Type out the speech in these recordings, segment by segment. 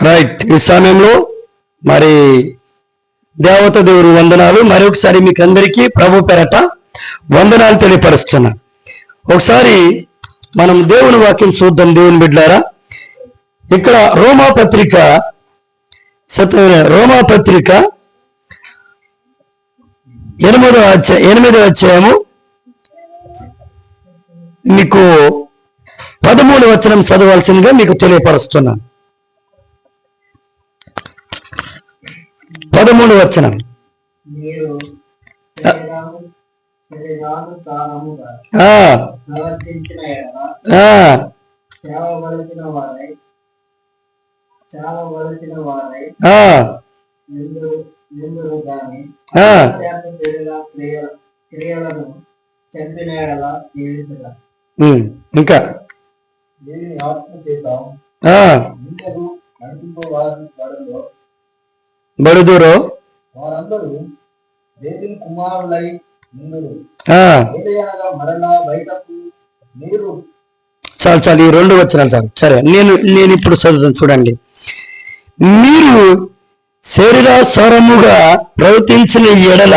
Right. ఈ సమయంలో మరి దేవత దేవుడు వందనాలు. మరొకసారి మీకు అందరికీ ప్రభు పేరట వందనాలు తెలియపరుస్తున్నా. ఒకసారి మనం దేవుని వాక్యం చూద్దాం. దేవుని బిడ్డారా, ఇక్కడ రోమాపత్రిక 8వ అధ్యాయము మీకు 13వ వచనం చదవాల్సిందిగా మీకు తెలియపరుస్తున్నాను. 13వ వచనం. ఇంకా బడుదురో వారందరూ దేవుని కుమారులై చాలు ఈ 2 వచనాలు చాలు. సరే, నేను ఇప్పుడు చదువుతాను. చూడండి, మీరు శరీరానుసారముగా ప్రవర్తించిన ఎడల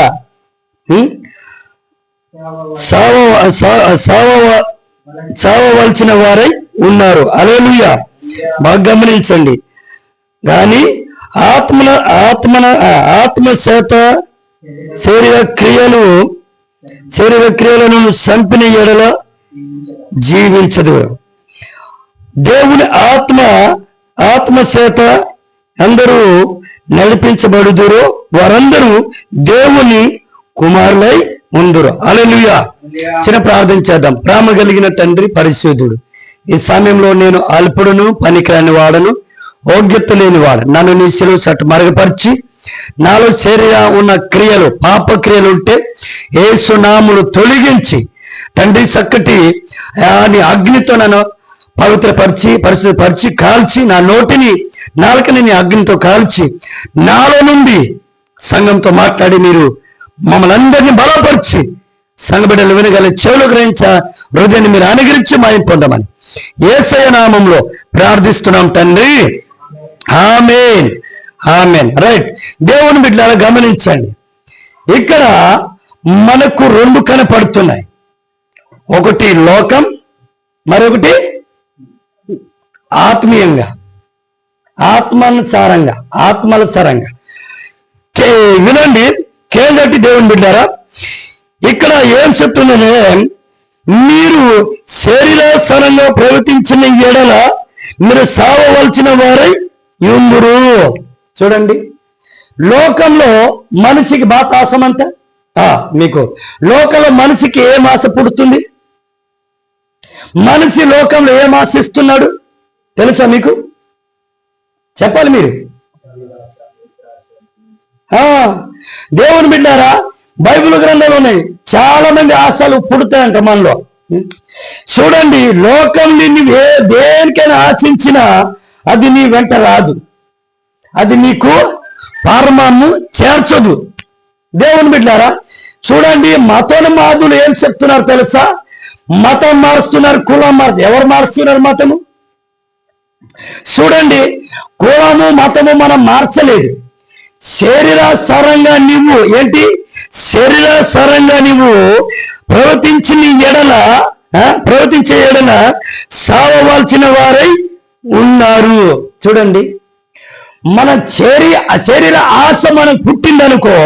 సావవలసిన వారై ఉన్నారు. హల్లెలూయా. బాగా గమనించండి. కానీ ఆత్మ చేత శరీర క్రియలను చంపిన ఎడల జీవించదు. దేవుని ఆత్మ చేత అందరూ నడిపించబడుదురు, వారందరూ దేవుని కుమారులై ఉందురు. హల్లెలూయా. చిన్న ప్రార్థన చేద్దాం. ప్రేమ కలిగిన తండ్రి పరిశుద్ధుడు, ఈ సమయంలో నేను అల్పుడును, పనికిరాని వాడను, యోగ్యత లేని వాడు. నన్ను నీ శిలువ చట్టు మరుగుపరిచి నాలో శరీర ఉన్న క్రియలు, పాప క్రియలు ఉంటే యేసు నామమును తొలగించి తండ్రి చక్కటి నీ అగ్నితో నన్ను పరిశుద్ధపరిచి కాల్చి, నా నోటిని నాలుకని నీ అగ్నితో కాల్చి నాలో నుండి సంఘంతో మాట్లాడి మీరు మమ్మల్ని అందరినీ బలపరిచి సంఘబిడ్డలు వినగల చెవులు గ్రహించ హృదయాన్ని మీరు అనుగ్రహించి మాయం పొందమని యేసయ్య నామంలో ప్రార్థిస్తున్నాం తండ్రి. ఆమేన్, ఆమేన్. రైట్. దేవుని బిడ్డలారా గమనించండి, ఇక్కడ మనకు 2 కనపడుతున్నాయి. ఒకటి లోకం, మరొకటి ఆత్మీయంగా, ఆత్మల సారంగా. వినండి, కేజటి దేవుని బిడ్డారా, ఇక్కడ ఏం చెప్తుందనే, మీరు శరీరానుసారంగా ప్రవర్తించిన ఎడల మీరు సావవలసిన వారై యుందురు. చూడండి, లోకంలో మనిషికి బాతాసం అంతా మీకు లోకంలో మనిషికి ఏం ఆశ పుడుతుంది? మనిషి లోకంలో ఏం ఆశిస్తున్నాడు తెలుసా మీకు? చెప్పాలి మీరు. దేవుని బిడ్డారా, బైబిల్ గ్రంథాలు ఉన్నాయి. చాలా మంది ఆశలు పుడతాయంట మనలో. చూడండి, లోకం నిన్ను దేనికైనా ఆశించినా అది నీ వెంట రాదు, అది నీకు పరమాన్ని చేర్చదు. దేవుని బిడ్డారా, చూడండి, మతోన్మాదులు ఏం చెప్తున్నారు తెలుసా? మతం మారుస్తున్నారు, కులం ఎవరు మారుస్తున్నారు? మతము. చూడండి, కులము మతము మనం మార్చలేదు. శరీరానుసారంగా నువ్వు ప్రవర్తించే ఎడల సావవలసిన వారై ఉన్నారు. చూడండి, మన శరీర ఆశ మనం పుట్టిందనుకో,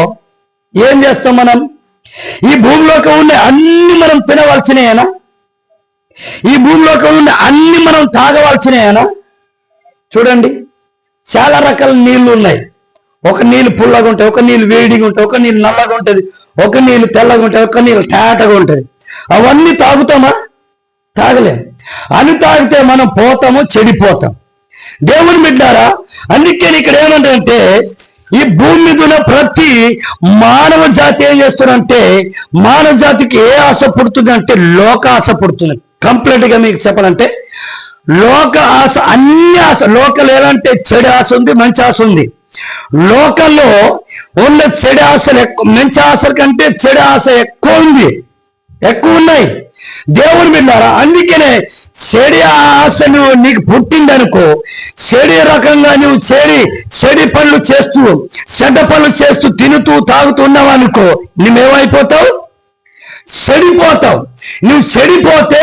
ఏం చేస్తాం మనం? ఈ భూమిలోకి ఉండే అన్ని మనం తినవలసినయేనా? ఈ భూమిలోకి ఉండే అన్ని మనం తాగవలసినయేనా? చూడండి, చాలా రకాల నీళ్లు ఉన్నాయి. ఒక నీళ్ళు పుల్లగా ఉంటాయి, ఒక నీళ్ళు వేడిగా ఉంటాయి, ఒక నీళ్ళు నల్లగా ఉంటుంది, ఒక నీళ్ళు తెల్లగా ఉంటాయి, ఒక నీళ్ళు తేటగా ఉంటుంది. అవన్నీ తాగుతామా? తాగలేం. అని తాగితే మనం పోతాము, చెడిపోతాం. దేవుని బిడ్డారా, అందుకే ఇక్కడ ఏమంటే, ఈ భూమి మీద ఉన్న ప్రతి మానవ జాతి ఏం చేస్తున్నారంటే, మానవ జాతికి ఏ ఆశ పుడుతుంది అంటే లోక ఆశ పుడుతుంది. కంప్లీట్ గా మీకు చెప్పాలంటే లోక ఆశ, అన్ని ఆశ. లోకల్ ఏదంటే చెడు ఆశ ఉంది, మంచి ఆశ ఉంది. లోకల్లో ఉన్న చెడు ఆశలు ఎక్కువ, మంచి ఆశల కంటే చెడు ఆశ ఎక్కువ ఉంది. ఎక్కువ ఉన్నాయి. దేవుని బిడ్డారా, అందుకనే చెడి ఆశ నీకు పుట్టిందనుకో, చెడి రకంగా నువ్వు చెడి పనులు చేస్తూ, చెడ్డ పనులు చేస్తూ, తినుతూ తాగుతున్నావు అనుకో, నువ్వేమైపోతావు? చెడిపోతావు. నువ్వు చెడిపోతే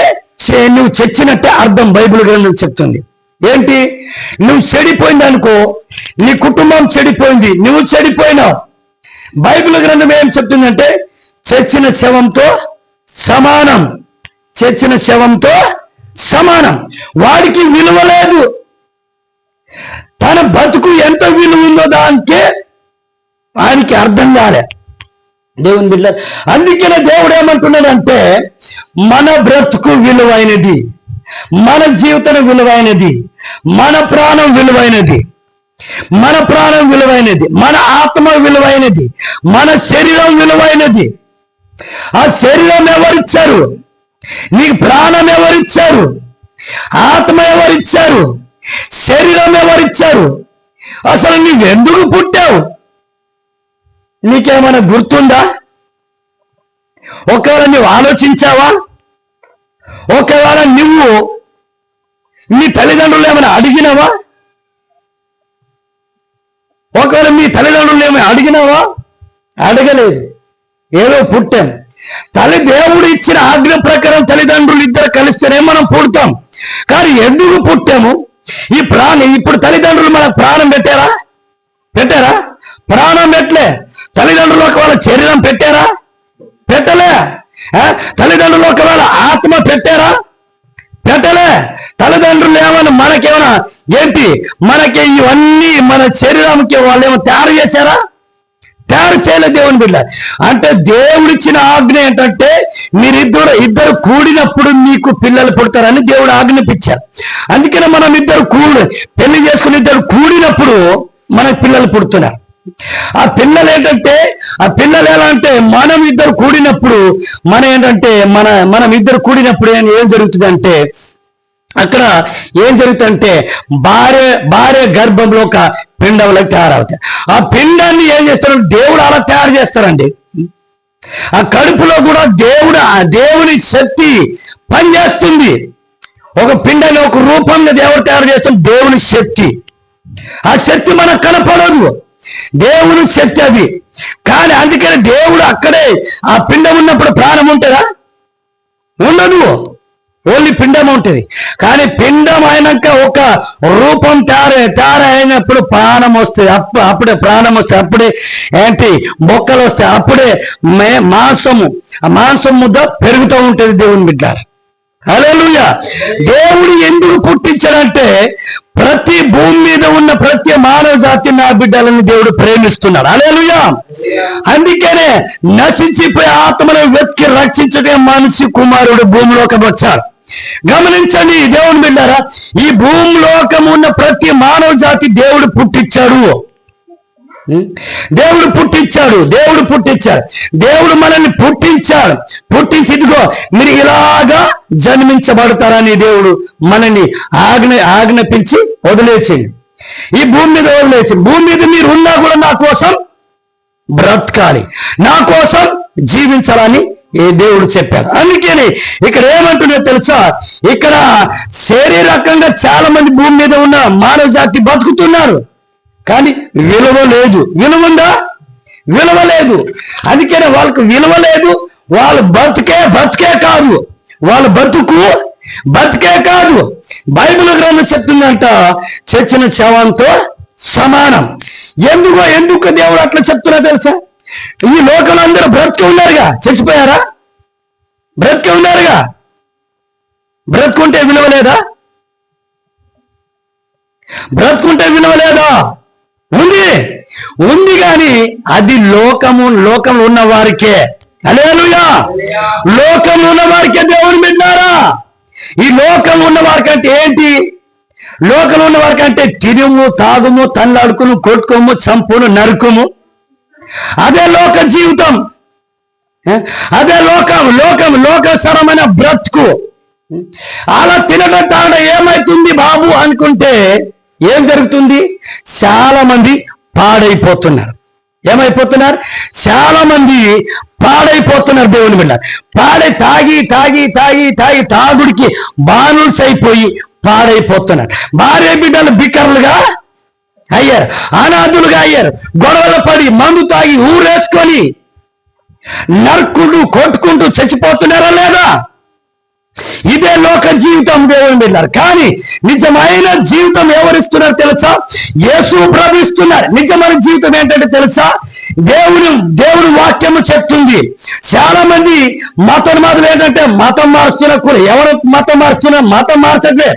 నువ్వు చచ్చినట్టే అర్థం. బైబిల్ గ్రంథం చెప్తుంది. ఏంటి? నువ్వు చెడిపోయిందనుకో, నీ కుటుంబం చెడిపోయింది, నువ్వు చెడిపోయినావు. బైబిల్ గ్రంథం ఏం చెప్తుందంటే చచ్చిన శవంతో సమానం. చచ్చిన శవంతో సమానం. వాడికి విలువ లేదు. తన బతుకు ఎంత విలువ ఉందో దానికే ఆయనకి అర్థం కాలే. దేవుని బిడ్డ, అందుకనే దేవుడు ఏమంటున్నాడంటే మన బ్రతుకు విలువైనది, మన జీవితం విలువైనది, మన ప్రాణం విలువైనది, మన ప్రాణం విలువైనది, మన ఆత్మ విలువైనది, మన శరీరం విలువైనది. ఆ శరీరం ఎవరిచ్చారు? నీకు ప్రాణం ఎవరిచ్చారు? ఆత్మ ఎవరిచ్చారు? శరీరం ఎవరిచ్చారు? అసలు నువ్వెందుకు పుట్టావు? నీకేమైనా గుర్తుందా? ఒకవేళ నువ్వు ఆలోచించావా? ఒకవేళ నువ్వు నీ తల్లిదండ్రులు ఏమైనా అడిగినావా? ఒకవేళ మీ తల్లిదండ్రులు ఏమైనా అడిగినావా? అడగలేదు. ఏదో పుట్టాం. దేవుడు ఇచ్చిన ఆజ్ఞ ప్రకారం తల్లిదండ్రులు ఇద్దరు కలిస్తేనే మనం పుడతాం. కానీ ఎందుకు పుట్టాము? ఇప్పుడు తల్లిదండ్రులు మనకు ప్రాణం పెట్టారా? ప్రాణం పెట్టలే. తల్లిదండ్రులు ఒకవేళ శరీరం పెట్టారా? పెట్టలే. తల్లిదండ్రులు ఒకవేళ ఆత్మ పెట్టారా? పెట్టలే. తల్లిదండ్రులు ఏమన్నా మనకేమైనా ఏంటి, మనకి ఇవన్నీ మన శరీరానికి వాళ్ళు ఏమో తయారు చేశారా? తయారు చేయలేదు. దేవుని బిడ్డ అంటే దేవుడిచ్చిన ఆజ్ఞ ఏంటంటే ఇద్దరు కూడినప్పుడు మీకు పిల్లలు పుడతారని దేవుడు ఆజ్ఞాపించారు. అందుకనే మనం పెళ్లి చేసుకుని ఇద్దరు కూడినప్పుడు మనకు పిల్లలు పుడుతున్నారు. ఆ పిల్లలు ఎలా అంటే మనం ఇద్దరు కూడినప్పుడు మనం ఇద్దరు కూడినప్పుడు ఏం జరుగుతుందంటే అక్కడ ఏం జరుగుతుందంటే భార్య గర్భంలో ఒక పిండంలోకి తయారవుతాయి. ఆ పిండాన్ని ఏం చేస్తారు? దేవుడు అలా తయారు చేస్తారండి. ఆ కడుపులో కూడా దేవుని శక్తి పనిచేస్తుంది. ఒక పిండాన్ని ఒక రూపంగా దేవుడు తయారు చేస్తుంది. దేవుని శక్తి. ఆ శక్తి మనకు కనపడదు. దేవుని శక్తి అది. కానీ అందుకని దేవుడు అక్కడే ఆ పిండం ఉన్నప్పుడు ప్రాణం ఉంటుందా? ఉండదు. ఓన్లీ పిండం ఉంటుంది. కానీ పిండం అయినాక ఒక రూపం తయారైనప్పుడు ప్రాణం వస్తుంది. అప్పుడే ప్రాణం వస్తాయి. అప్పుడే ఏంటి బొక్కలు వస్తాయి. అప్పుడే మాంసం ముద్ద పెరుగుతూ ఉంటుంది. దేవుని బిడ్డ, హల్లెలూయా. దేవుడు ఎందుకు పుట్టించాడంటే ప్రతి భూమి మీద ఉన్న ప్రతి మానవ జాతి నా బిడ్డలను దేవుడు ప్రేమిస్తున్నాడు. హల్లెలూయా. అందుకనే నశించిపోయే ఆత్మను వెతికి రక్షించడం మనిషి కుమారుడు భూమిలోకి వచ్చాడు. గమనించండి దేవుని బిడ్డారా, ఈ భూమిలోకం ఉన్న ప్రతి మానవ జాతి దేవుడు పుట్టించాడు. దేవుడు మనల్ని పుట్టించి ఇదిగో మీరు ఇలాగా జన్మించబడతారని దేవుడు మనల్ని ఆజ్ఞాపించి వదిలేసింది. ఈ భూమి మీద వదిలేసి, భూమి మీద మీరు ఉన్నా కూడా నా కోసం బ్రతకాలి, నా కోసం జీవించాలని దేవుడు చెప్పారు. అందుకని ఇక్కడ ఏమంటున్నా తెలుసా? ఇక్కడ శారీరకంగా చాలా మంది భూమి మీద ఉన్న మానవ జాతి బతుకుతున్నారు. కానీ విలువ లేదు. విలువ ఉందా? విలువ లేదు. అందుకనే వాళ్ళకు విలువ లేదు. వాళ్ళు బతుకే కాదు. వాళ్ళ బతుకే కాదు. బైబిల్ గ్రంథం చెప్తుందంట చచ్చిన శవంతో సమానం. ఎందుకు దేవుడు అట్లా చెప్తున్నా తెలుసా? ఈ లోకంలో అందరూ బ్రతికి ఉన్నారుగా, చచ్చిపోయారా? బ్రతికి ఉన్నారుగా. బ్రతుకుంటే విలువ లేదా? ఉంది కానీ అది లోకంలో ఉన్న వారికే. హల్లెలూయా. లోకంలో ఉన్న వారికే దేవుని బిడ్డారా. ఈ లోకంలో ఉన్న వారికి అంటే ఏంటి? లోకంలో ఉన్న వారికి అంటే తిరుము, తాగుము, తన్లాడుకును, కొట్టుకోము, చంపును, నరుకుము. అదే లోక జీవితం. అదే లోకసరమైన బ్రతుకు. అలా తినడం తాగడం ఏమైతుంది బాబు అనుకుంటే ఏం జరుగుతుంది? చాలా మంది పాడైపోతున్నారు. ఏమైపోతున్నారు? చాలా మంది పాడైపోతున్నారు దేవుని బిడ్డ. తాగుడికి బానుల్స్ అయిపోయి పాడైపోతున్నారు. భార్య బిడ్డలు బికర్లుగా అయ్యారు, అనాథులుగా అయ్యారు. గొడవలు పడి మందు తాగి ఊరేసుకొని నరుక్కుంటూ కొట్టుకుంటూ చచ్చిపోతున్నారా లేదా? ఇదే లోక జీవితం దేవుని బిడ్డలారా. కానీ నిజమైన జీవితం ఎవరిస్తున్నారు తెలుసా? యేసు ప్రభు ఇస్తున్నారు. నిజమైన జీవితం ఏంటంటే తెలుసా? దేవుని వాక్యము చెప్తుంది. చాలా మంది మతోన్మాదులు ఏంటంటే మతం మారుస్తున్నారు కూడా. ఎవరు మతం మారుస్తున్నారు? మతం మార్చట్లే.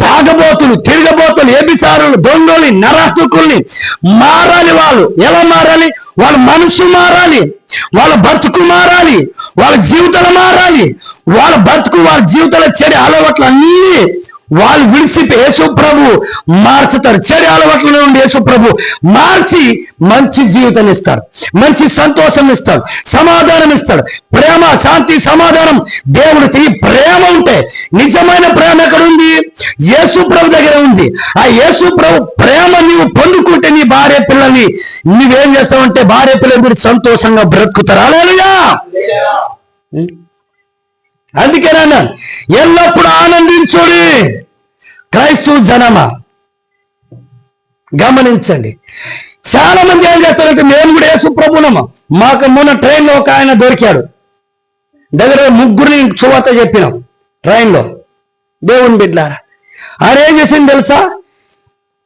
తాగబోతులు, తిరగబోతులు, వ్యభిచారులు, దొంగలు, నరాస్తుకుల్ని మారాలి. వాళ్ళు ఎలా మారాలి? వాళ్ళ మనసు మారాలి, వాళ్ళ బతుకు మారాలి, వాళ్ళ జీవితాలు మారాలి. వాళ్ళ బతుకు, వాళ్ళ జీవితాల చెడు అలవాట్లు అన్నీ వాళ్ళు విడిచి యేసు ప్రభు మార్చుతారు. చెడు అలవాట్ల నుండి యేసు ప్రభు మార్చి మంచి జీవితం ఇస్తాడు, మంచి సంతోషం ఇస్తాడు, సమాధానం ఇస్తాడు. ప్రేమ, శాంతి, సమాధానం దేవుడు. ఈ ప్రేమ ఉంటే, నిజమైన ప్రేమ ఎక్కడ ఉంది? యేసు ప్రభు దగ్గర ఉంది. ఆ యేసు ప్రభు ప్రేమ నీవు పొందుకుంటే నీ భార్య పిల్లల్ని నువ్వేం చేస్తావంటే భార్య పిల్లలు మీరు సంతోషంగా బ్రతుకుతారు. హల్లెలూయా. అందుకేనా ఎల్లప్పుడూ ఆనందించుడి క్రైస్తవ జనమా. గమనించండి, చాలా మంది ఏం చేస్తారంటే మేము కూడా యేసు ప్రభునమ్మా. మాకు మొన్న ట్రైన్లో ఒక ఆయన దొరికాడు. దగ్గర ముగ్గురిని సువార్త చెప్పినాం ట్రైన్లో. దేవుని బిడ్డలారా, ఆయన ఏం చేసింది తెలుసా?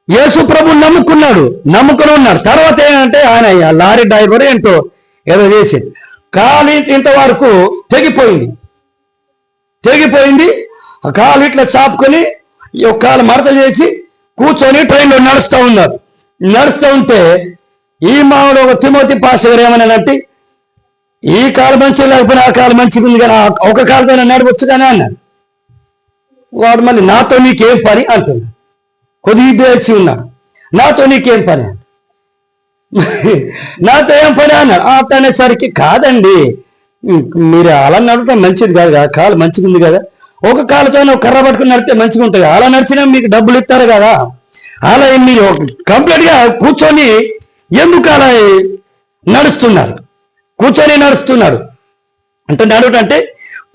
యేసు ప్రభుని నమ్ముకుని ఉన్నాడు. తర్వాత ఏంటంటే ఆయన లారీ డ్రైవర్ ఏంటో ఏదో చేసింది. కాలి ఇంతవరకు తెగిపోయింది. ఆ కాలు ఇట్లా చాపుకొని ఒక కాలు మడత చేసి కూర్చొని ట్రైన్లో నడుస్తూ ఉన్నారు. నడుస్తూ ఉంటే ఈ మామూలు ఒక తిమోతి పాస్టర్ గారు ఏమన్నాడంటే, ఈ కాలు మంచిగా లేకపోయినా ఆ కాలు మంచిగా ఉంది కానీ ఒక కాలుతో నడవచ్చు కానీ అన్నాడు. వాడు మళ్ళీ నాతో నీకేం పని అంటున్నాడు. కొద్దిగా దేచి ఉన్నాడు. నాతో నీకేం పని? నాతో ఏం పని అన్నాడు. అనేసరికి కాదండి, మీరు అలా నడవటం మంచిది కాదు కదా, కాలు మంచిగా ఉంది కదా, ఒక కాలుతో కర్ర పట్టుకుని నడితే మంచిగా ఉంటుంది కదా, అలా నడిచినా మీకు డబ్బులు ఇస్తారు కదా, అలా మీరు కంప్లీట్ గా కూర్చొని ఎందుకు అలా నడుస్తున్నారు? కూర్చొని నడుస్తున్నారు అంటే నడవటంటే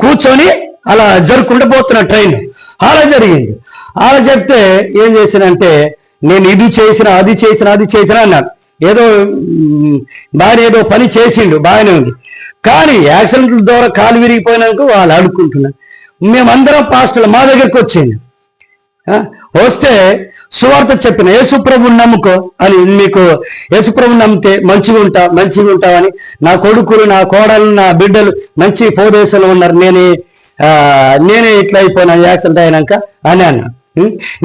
కూర్చొని అలా జరుపుకుంటూ పోతున్నా ట్రైన్. అలా జరిగింది. అలా చెప్తే ఏం చేశానంటే, నేను ఇది చేసిన అది చేసిన అన్నాడు. ఏదో బాగా ఏదో పని చేసిండు, బాగానే ఉంది. కానీ యాక్సిడెంట్ల ద్వారా కాలు విరిగిపోయినాక వాళ్ళు అడుక్కుంటున్నారు. మేమందరం పాస్టర్లు మా దగ్గరికి వచ్చింది. వస్తే సువార్త చెప్పిన యేసుప్రభుని నమ్ముకో అని, మీకు యేసుప్రభుని నమ్మితే మంచిగా ఉంటావని, నా కొడుకులు, నా కోడలు, నా బిడ్డలు మంచి పోదేశంలో ఉన్నారు, నేనే ఇట్లా అయిపోయినా యాక్సిడెంట్ అయినాక అని అన్నా.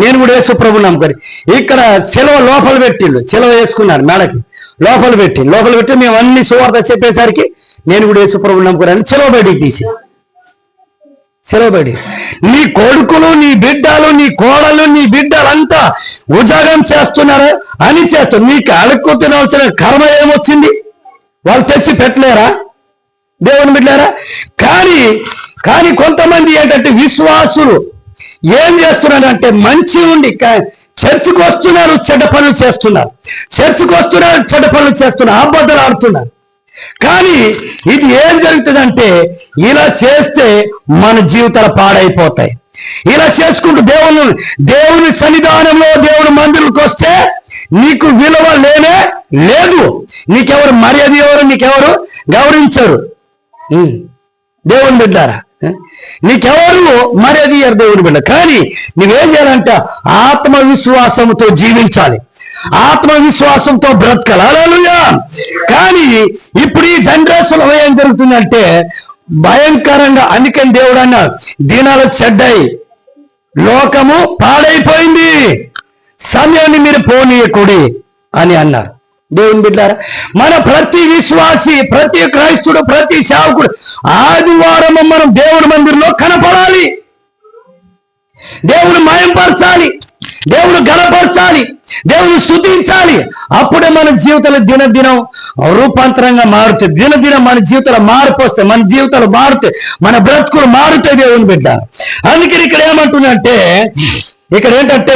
నేను కూడా యేసుప్రభుని నమ్ముకొని ఇక్కడ సెలవు లోపల పెట్టిండు. సెలవు వేసుకున్నాను మేడకి, లోపల పెట్టి మేము అన్ని సువార్త చెప్పేసరికి నేను కూడా యేసుప్రభుని నమ్ముకున్నాను. సెలవు బయటికి తీసి నీ కొడుకులు, నీ బిడ్డలు, నీ కోడలు, నీ బిడ్డలంతా ఉద్యోగం చేస్తున్నారు అని చేస్తారు. నీకు అడుక్కు తినవలసిన కర్మ ఏమొచ్చింది? వాళ్ళు తెచ్చి పెట్టలేరా దేవుని బిడ్డలారా? కానీ కొంతమంది ఏంటంటే విశ్వాసులు ఏం చేస్తున్నారంటే మంచి ఉండి చర్చికి వస్తున్నారు, చెడ్డ పనులు చేస్తున్నారు, అబద్ధాలు ఆడుతున్నారు. కానీ ఇది ఏం జరుగుతుందంటే, ఇలా చేస్తే మన జీవితాలు పాడైపోతాయి. ఇలా చేసుకుంటూ దేవుని సన్నిధానంలో, దేవుని మందిరానికి వస్తే నీకు విలువ లేనే లేదు. నీకెవరు మర్యాద ఎవరు, నీకెవరు గౌరవించరు. దేవుని బిడ్డారా, నీకెవరు మర్యాద ఇయ్యరు దేవుని బిడ్డ. కానీ నువ్వేం చేయాలంటే ఆత్మవిశ్వాసంతో జీవించాలి, ఆత్మవిశ్వాసంతో బ్రతకాలి. హల్లెలూయా. కానీ ఇప్పుడు ఈ జనరేషన్ లో ఏం జరుగుతుందంటే భయంకరంగా, అందుకని దేవుడు అన్నాడు దినాలు చెడ్డాయి, లోకము పాడైపోయింది, సమయాన్ని మీరు పోనీయకూడి అని అన్నారు. దేవుని బిడ్డారా, మన ప్రతి విశ్వాసి, ప్రతి క్రైస్తుడు, ప్రతి సేవకుడు ఆదివారం మనం దేవుడి మందిరంలో కనపడాలి, దేవుడు మయంపరచాలి, దేవుడు గణపరచాలి, దేవుడు స్తుతించాలి. అప్పుడే మన జీవితాలు దినదినం రూపాంతరంగా మారుతాయి. దినదినం మన జీవితాలు మార్పు వస్తాయి, మన జీవితాలు మారుతాయి, మన బ్రతుకులు మారుతాయి. దేవుని బిడ్డ, అందుకని ఇక్కడ ఏమంటుందంటే, ఇక్కడ ఏంటంటే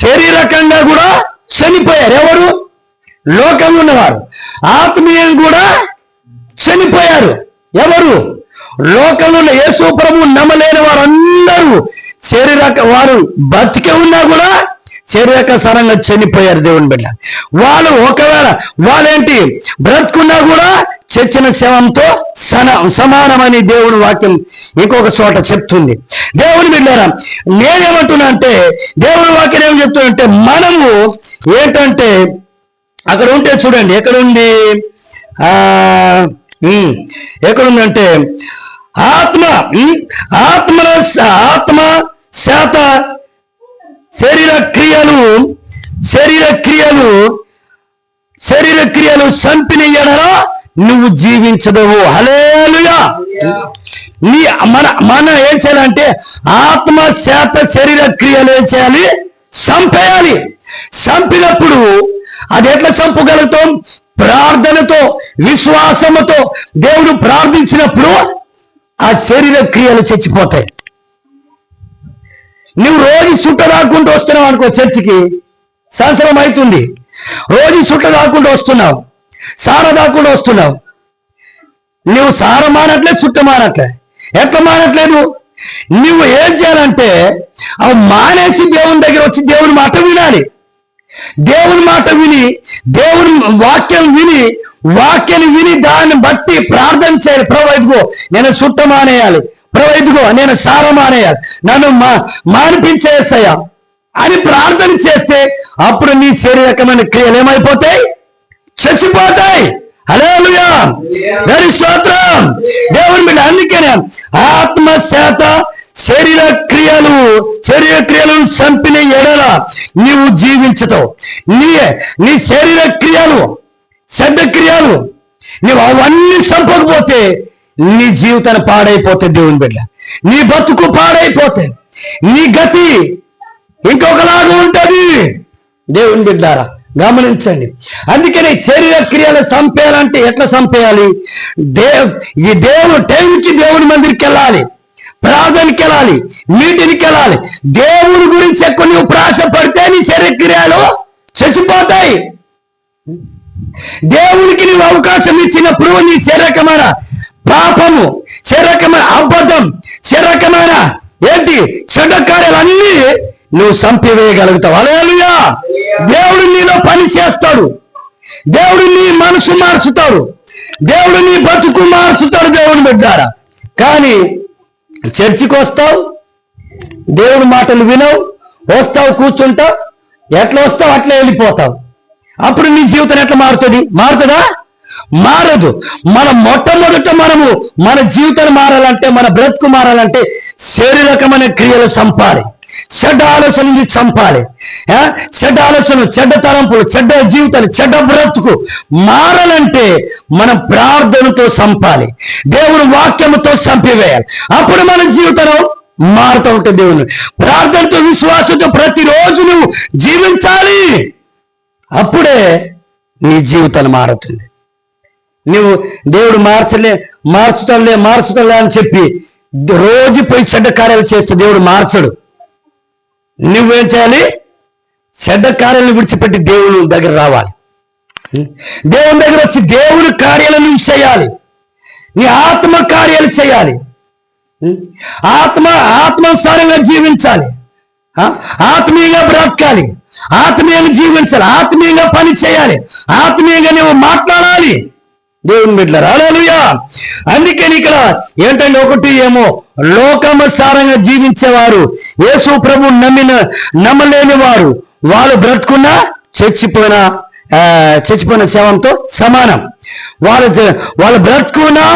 శారీరకంగా కూడా చనిపోయారు. ఎవరు? లోకంలో ఉన్నవారు. ఆత్మీయం కూడా చనిపోయారు. ఎవరు? లోకంలో ఉన్న యేసు ప్రభువు నమ్మలేని వారందరూ వారు బతికే ఉన్నా కూడా శరీరకసరంగా చనిపోయారు. దేవుని బిడ్డ వాళ్ళు ఒకవేళ వాళ్ళేంటి బ్రతుకున్నా కూడా చచ్చిన శవంతో సమానమని దేవుని వాక్యం ఇంకొక చోట చెప్తుంది. దేవుని బిడ్డారా, నేనేమంటున్నా అంటే దేవుని వాక్యం ఏం చెప్తుందంటే మనము ఏంటంటే అక్కడ ఉంటే చూడండి, ఎక్కడుంది ఎక్కడుందంటే ఆత్మ శాత శరీర క్రియలు చంపిన ఎడల నువ్వు జీవించదవు. హల్లెలూయా. మన ఏం చేయాలంటే ఆత్మ శాత శరీర క్రియలు ఏం చేయాలి? చంపేయాలి. చంపినప్పుడు అది ఎట్లా చంపగలుగుతాం? ప్రార్థనతో, విశ్వాసముతో దేవుడు ప్రార్థించినప్పుడు ఆ శరీర క్రియలు చచ్చిపోతాయి. నువ్వు రోజు చుట్ట రాకుండా వస్తున్నావు అనుకో, చర్చికి సంవత్సరం అవుతుంది, రోజు చుట్ట రాకుండా వస్తున్నావు, సార దాకుండా వస్తున్నావు, నువ్వు సార మానట్లేదు, చుట్ట మానట్లే. ఎట్లా మానట్లేదు? నువ్వు ఏం చేయాలంటే అవి మానేసి దేవుని దగ్గర వచ్చి దేవుని మాట వినాలి. దేవుని మాట విని, దేవుని వాక్యాన్ని విని దాన్ని బట్టి ప్రార్థన చేయాలి. ప్రభు ఇదిగో నేను చుట్ట మానేయాలి, ప్రభు ఇదిగో నేను సార మానేయాలి, నన్ను మానిపించేసయ్యా అని ప్రార్థన చేస్తే అప్పుడు నీ శరీరకమైన క్రియలు ఏమైపోతాయి? చచ్చిపోతాయి. హల్లెలూయా. గారి స్తోత్రం. దేవుని మీద అందుకనే ఆత్మ శాత శరీర క్రియలను చంపిన ఎడల నీవు జీవించతావు. నీ శరీర క్రియలు, చెడ్డ క్రియలు నీవు అవన్నీ చంపకపోతే నీ జీవితాన్ని పాడైపోతే, దేవుని బిడ్డ నీ బతుకు పాడైపోతే, నీ గతి ఇంకొకలాగా ఉంటది. దేవుని బిడ్డారా గమనించండి. అందుకని శరీర క్రియలు చంపేయాలంటే ఎట్లా చంపేయాలి? ఈ దేవుడు టైంకి దేవుని మందిరికి వెళ్ళాలి, ప్రార్థనకి వెళ్ళాలి, మీటింగ్కి వెళ్ళాలి. దేవుని గురించి ఎక్కువ నువ్వు ప్రాసపడితే నీ శరీర క్రియలు చచ్చిపోతాయి. దేవునికి నువ్వు అవకాశం ఇచ్చినప్పుడు నీ శరీరకమైన పాపము, శరీరకమైన అబద్ధం, శరీరకమైన ఏంటి చెడ్డ కార్యాలన్నీ నువ్వు చంపివేయగలుగుతావు. హల్లెలూయా. దేవుడు నీలో పని చేస్తాడు, దేవుడు నీ మనసు మార్చుతాడు, దేవుడు నీ బతుకు మార్చుతాడు. దేవుని బిడ్డారా, కానీ చర్చికి వస్తావు, దేవుడి మాటలు వినవు, వస్తావు, కూర్చుంటావు, ఎట్లా వస్తావు అట్లా వెళ్ళిపోతావు. అప్పుడు నీ జీవితం ఎట్లా మారుతుందా? మారదు. మొట్టమొదట మన జీవితాన్ని మారాలంటే, మన బ్రతుకు మారాలంటే శారీరకమైన క్రియలు చంపాలి, చెడ్డ ఆలోచనలు చంపాలి. చెడ్డ ఆలోచనలు, చెడ్డ తలంపులు, చెడ్డ జీవితాలు, చెడ్డ బ్రతుకు మారాలంటే మనం ప్రార్థనతో చంపాలి, దేవుని వాక్యముతో చంపివేయాలి. అప్పుడు మన జీవితంలో మారుతూ ఉంటుంది. దేవుని ప్రార్థనతో, విశ్వాసంతో ప్రతిరోజు నువ్వు జీవించాలి. అప్పుడే నీ జీవితాన్ని మారుతుంది. నువ్వు దేవుడు మార్చుతలే అని చెప్పి రోజు పోయి చెడ్డ కార్యాలు చేస్తే దేవుడు మార్చడు. నువ్వేం చేయాలి? చెడ్డ కార్యాలను విడిచిపెట్టి దేవుని దగ్గర రావాలి. దేవుని దగ్గర వచ్చి దేవుని కార్యాలను నువ్వు చేయాలి. నీ ఆత్మ కార్యాలు చేయాలి. ఆత్మానుసారంగా జీవించాలి, ఆత్మీయంగా బ్రతకాలి, ఆత్మీయంగా జీవించాలి, ఆత్మీయంగా పని చేయాలి, ఆత్మీయంగా నువ్వు మాట్లాడాలి. దేవుని బిడ్డలారా, హల్లెలూయా. అందుకని ఇక్కడ ఏంటంటే ఒకటి ఏమో లోకానుసారంగా జీవించేవారు, యేసు ప్రభు నమ్మలేని వారు, వాళ్ళు బ్రతుకున్నా చచ్చిపోయిన శవంతో సమానం. వాళ్ళ బ్రతుకున్నా